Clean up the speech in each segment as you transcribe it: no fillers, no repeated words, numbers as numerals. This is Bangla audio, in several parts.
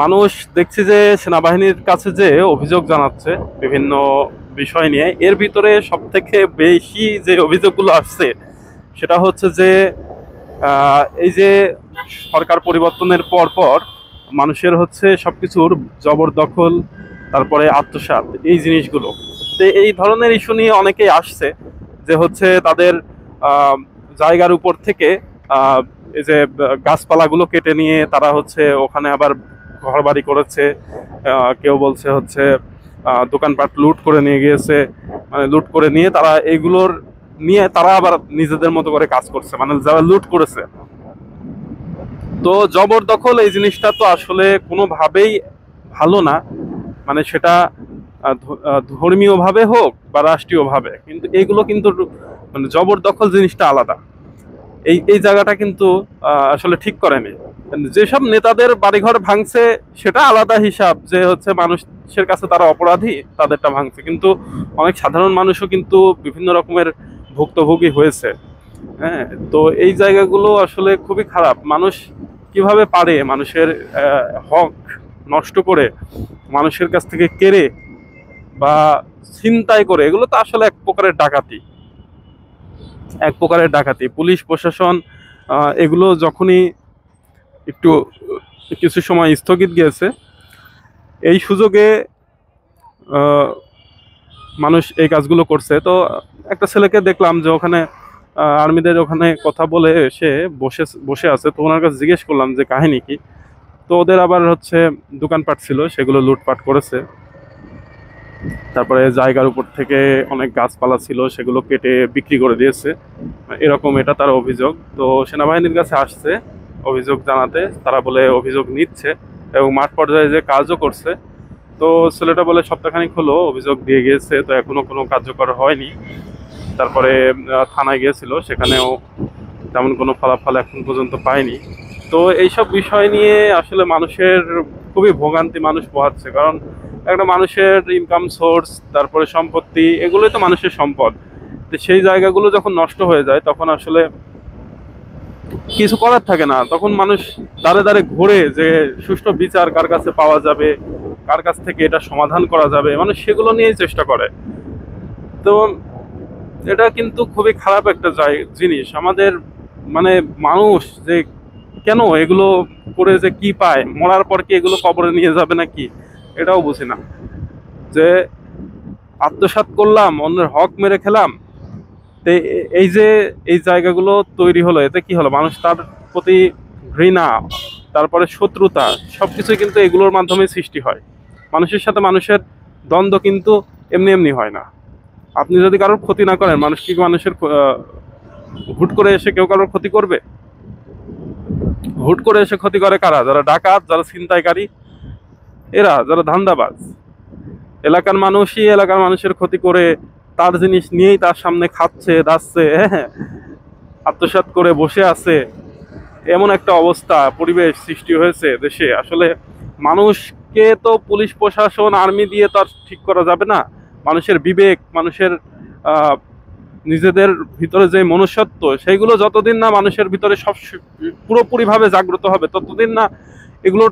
মানুষ দেখছি যে সেনাবাহিনীর কাছে যে অভিযোগ জানাচ্ছে বিভিন্ন বিষয় নিয়ে, এর ভিতরে সব থেকে বেশি যে অভিযোগগুলো আসছে সেটা হচ্ছে যে এই যে সরকার পরিবর্তনের পর পর মানুষের হচ্ছে সবকিছুর জবরদখল, তারপরে আত্মসাৎ, এই জিনিসগুলো। তো এই ধরনের ইস্যু নিয়ে অনেকেই আসছে যে হচ্ছে তাদের আহ, জায়গার উপর থেকে আহ, এই যে গাছপালাগুলো কেটে নিয়ে তারা হচ্ছে ওখানে আবার ঘর বাড়ি করেছে। কেউ বলছে হচ্ছে দোকানপাট লুট করে নিয়ে গিয়েছে, মানে লুট করে নিয়ে তারা এইগুলোর নিয়ে তারা আবার নিজেদের মতো করে কাজ করছে, মানে যারা লুট করেছে। তো জবরদখল এই জিনিসটা তো আসলে কোনোভাবেই ভালো না, মানে সেটা ধর্মীয়ভাবে হোক বা রাষ্ট্রীয়ভাবে, কিন্তু এইগুলো কিন্তু মানে জবরদখল জিনিসটা আলাদা। এই এই জায়গাটা কিন্তু আসলে ঠিক করেনি। যেসব নেতাদের বাড়িঘর ভাঙছে সেটা আলাদা হিসাব, যে হচ্ছে মানুষের কাছে তারা অপরাধী, তাদেরটা ভাঙছে, কিন্তু অনেক সাধারণ মানুষও কিন্তু বিভিন্ন রকমের ভুক্তভোগী হয়েছে। হ্যাঁ, তো এই জায়গাগুলো আসলে খুবই খারাপ। মানুষ কিভাবে পারে মানুষের হক নষ্ট করে, মানুষের কাছ থেকে কেড়ে বা ছিনতাই করে, এগুলো তো আসলে এক প্রকারের ডাকাতি, এক প্রকারের ডাকাতি। পুলিশ প্রশাসন এগুলো যখনই একটু কিছু সময় স্থগিত গিয়েছে, এই সুযোগে আহ, মানুষ এই কাজগুলো করছে। তো একটা ছেলেকে দেখলাম যে ওখানে আর্মিদের ওখানে কথা বলে সে বসে বসে আছে, তো ওনার কাছে জিজ্ঞেস করলাম যে কাহিনী কি। তো ওদের আবার হচ্ছে দোকানপাট ছিল, সেগুলো লুটপাট করেছে। তারপরে জায়গার উপর থেকে অনেক গাছপালা ছিল, সেগুলো কেটে বিক্রি করে দিয়েছে, এরকম এটা তার অভিযোগ। তো সেনাবাহিনীর কাছে আসছে অভিযোগ জানাতে, তারা বলে অভিযোগ নিচ্ছে এবং মাঠ পর্যায়ে যে কাজও করছে। তো ছেলেটা বলে সপ্তাহখানিক হলো অভিযোগ দিয়ে গিয়েছে, তো এখনো কোনো কার্যকর হয়নি। তারপরে থানায় গিয়েছিল, সেখানেও তেমন কোনো ফলাফল এখন পর্যন্ত পায়নি। তো এইসব বিষয় নিয়ে আসলে মানুষের খুবই ভোগান্তি মানুষ পোহাচ্ছে, কারণ একটা মানুষের ইনকাম সোর্স, তারপরে সম্পত্তি, এগুলোই তো মানুষের সম্পদ। তো সেই জায়গাগুলো যখন নষ্ট হয়ে যায় তখন আসলে কিছু করার থাকে না, তখন মানুষ দাঁড়ে দাঁড়ে ঘুরে যে সুষ্ঠু বিচার কার কাছে পাওয়া যাবে, কার কাছ থেকে এটা সমাধান করা যাবে, মানুষ সেগুলো নিয়েই চেষ্টা করে। তো এটা কিন্তু খুবই খারাপ একটা জিনিস আমাদের, মানে মানুষ যে কেন এগুলো করে যে কি পায়, মরার পর কি এগুলো কবরে নিয়ে যাবে নাকি, এটাও বুঝি না। যে আত্মসাৎ করলাম, অন্যের হক মেরে খেলাম, তো এই যে এই জায়গাগুলো তৈরি হলো, এতে কি হলো, মানুষ তার প্রতি ঘৃণা, তারপরে শত্রুতা, সবকিছুই কিন্তু এগুলোর মাধ্যমে সৃষ্টি হয়। মানুষের সাথে মানুষের দ্বন্দ্ব কিন্তু এমনি এমনি হয় না। আপনি যদি কারোর ক্ষতি না করেন, মানুষ কি মানুষের হুট করে এসে কেউ কারোর ক্ষতি করবে? হুট করে এসে ক্ষতি করে কারা? যারা ডাকাত, যারা ছিনতাইকারী, এরা যারা ধান্দাবাজ। এলাকার মানুষই এলাকার মানুষের ক্ষতি করে তার জিনিস নিয়েই তার সামনে খাচ্ছে দাচ্ছে, হ্যাঁ, আত্মসাৎ করে বসে আছে। এমন একটা অবস্থা, পরিবেশ সৃষ্টি হয়েছে দেশে। আসলে মানুষকে তো পুলিশ প্রশাসন আর্মি দিয়ে তো আর ঠিক করা যাবে না। মানুষের বিবেক, মানুষের নিজেদের ভিতরে যে মনুষ্যত্ব, সেইগুলো যতদিন না মানুষের ভিতরে সব পুরোপুরিভাবে জাগ্রত হবে, ততদিন না এগুলো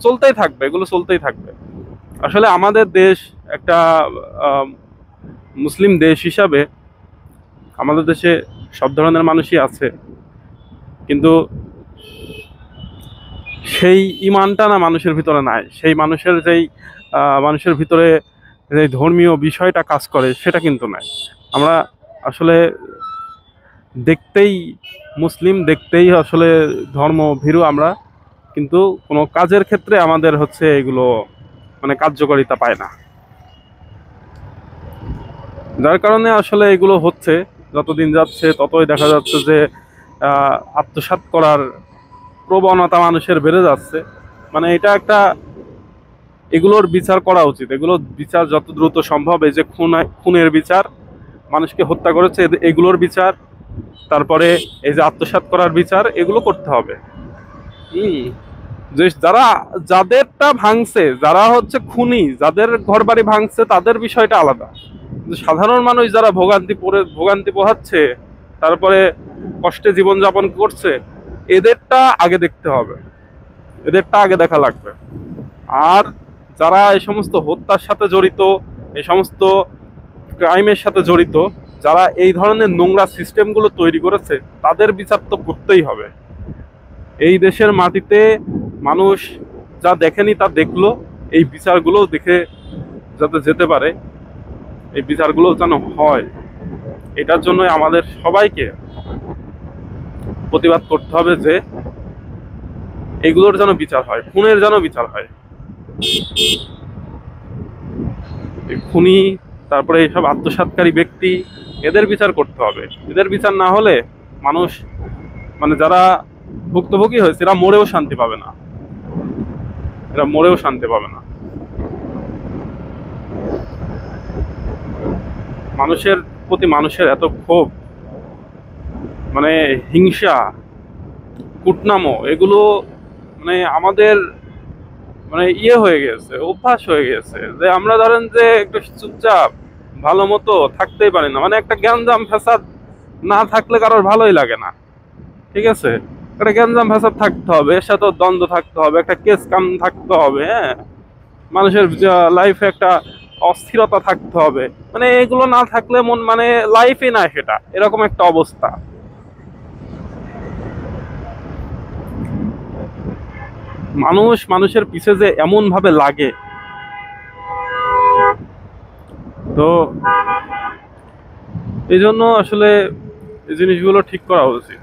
চলতেই থাকবে, এগুলো চলতেই থাকবে। আসলে আমাদের দেশ একটা আহ, মুসলিম দেশ হিসাবে আমাদের দেশে সব ধরনের মানুষই আছে, কিন্তু সেই ইমানটা না মানুষের ভিতরে নাই। সেই মানুষের যেই মানুষের ভিতরে যে ধর্মীয় বিষয়টা কাজ করে, সেটা কিন্তু নাই। আমরা আসলে দেখতেই মুসলিম, দেখতেই আসলে ধর্ম ভীরু আমরা, কিন্তু কোনো কাজের ক্ষেত্রে আমাদের হচ্ছে এগুলো মানে কার্যকারিতা পায় না। যার কারণে আসলে এগুলো হচ্ছে, যতদিন যাচ্ছে ততই দেখা যাচ্ছে যে আত্মসাৎ করার প্রবণতা মানুষের বেড়ে যাচ্ছে। মানে এটা একটা, এগুলোর বিচার করা উচিত, এগুলোর বিচার যত দ্রুত সম্ভব। এই যে খুনের বিচার, মানুষকে হত্যা করেছে এগুলোর বিচার, তারপরে এই যে আত্মসাৎ করার বিচার, এগুলো করতে হবে। হম, যে যারা, যাদেরটা ভাঙছে, যারা হচ্ছে খুনি, যাদের ঘর বাড়ি ভাঙছে, তাদের বিষয়টা আলাদা। কিন্তু সাধারণ মানুষ যারা ভোগান্তি পোহাচ্ছে, তারপরে কষ্টে জীবনযাপন করছে, এদেরটা আগে দেখতে হবে। এদেরটা আগে দেখা লাগবে। আর যারা এই সমস্ত হত্যার সাথে জড়িত, এই সমস্ত ক্রাইমের সাথে জড়িত, যারা এই ধরনের নোংরা সিস্টেমগুলো তৈরি করেছে, তাদের বিচার তো করতেই হবে। এই দেশের মাটিতে মানুষ যা দেখেনি তা দেখলো, এই বিচারগুলো দেখে যাতে যেতে পারে, এই বিচারগুলো যেন হয়, এটার জন্য আমাদের সবাইকে প্রতিবাদ করতে হবে যে এগুলোর যেন বিচার হয়, খুনের যেন বিচার হয়। খুনি, তারপরে এইসব আত্মসাৎকারী ব্যক্তি, এদের বিচার করতে হবে। এদের বিচার না হলে মানুষ, মানে যারা ভুক্তভোগী হয়েছে, এরা মরেও শান্তি পাবে না, এরা মরেও শান্তি পাবে না। মানুষের প্রতি মানুষের এত ক্ষোভ, মানে হিংসা, কুটনামো, এগুলো মানে আমাদের মানে হয়ে গেছে, অভ্যাস হয়ে গেছে যে আমরা ধরেন যে একটু চুপচাপ ভালো মতো থাকতেই পারি না। মানে একটা গ্যাঞ্জাম ফ্যাসাদ না থাকলে কারোর ভালোই লাগে না, ঠিক আছে? একটা গ্যাঞ্জাম ফ্যাসাদ থাকতে হবে, এর সাথে দ্বন্দ্ব থাকতে হবে, একটা কেস কাম থাকতে হবে, হ্যাঁ, মানুষের লাইফে একটা অস্থিরতা থাকতে হবে। মানে এগুলো না থাকলে মন মানে লাইফই না, সেটা এরকম একটা অবস্থা। মানুষের পিছে যে এমন ভাবে লাগে, তো এই জন্য আসলে এই জিনিসগুলো ঠিক করা উচিত,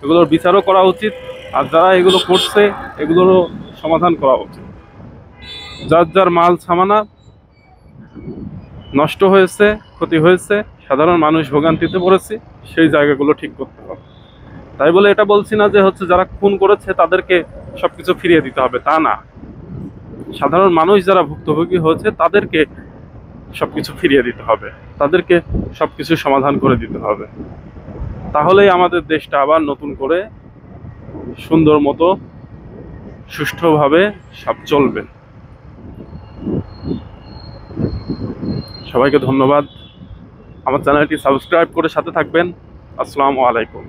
এগুলোর বিচারও করা উচিত। আর যারা এগুলো করছে, এগুলোরও সমাধান করা উচিত। যার যার মাল সামানা নষ্ট হয়েছে, ক্ষতি হয়েছে, সাধারণ মানুষ ভোগান্তিতে পড়েছে, সেই জায়গাগুলো ঠিক করতে হবে। তাই বলে এটা বলছি না যে হচ্ছে যারা খুন করেছে তাদেরকে সবকিছু ফিরিয়ে দিতে হবে, তা না। সাধারণ মানুষ যারা ভুক্তভোগী হয়েছে তাদেরকে সবকিছু ফিরিয়ে দিতে হবে, তাদেরকে সবকিছু সমাধান করে দিতে হবে। তাহলেই আমাদের দেশটা আবার নতুন করে সুন্দর মতো সুষ্ঠুভাবে সব চলবে। সবাইকে ধন্যবাদ। আমার চ্যানেলটি সাবস্ক্রাইব করে সাথে থাকবেন। আসসালামু আলাইকুম।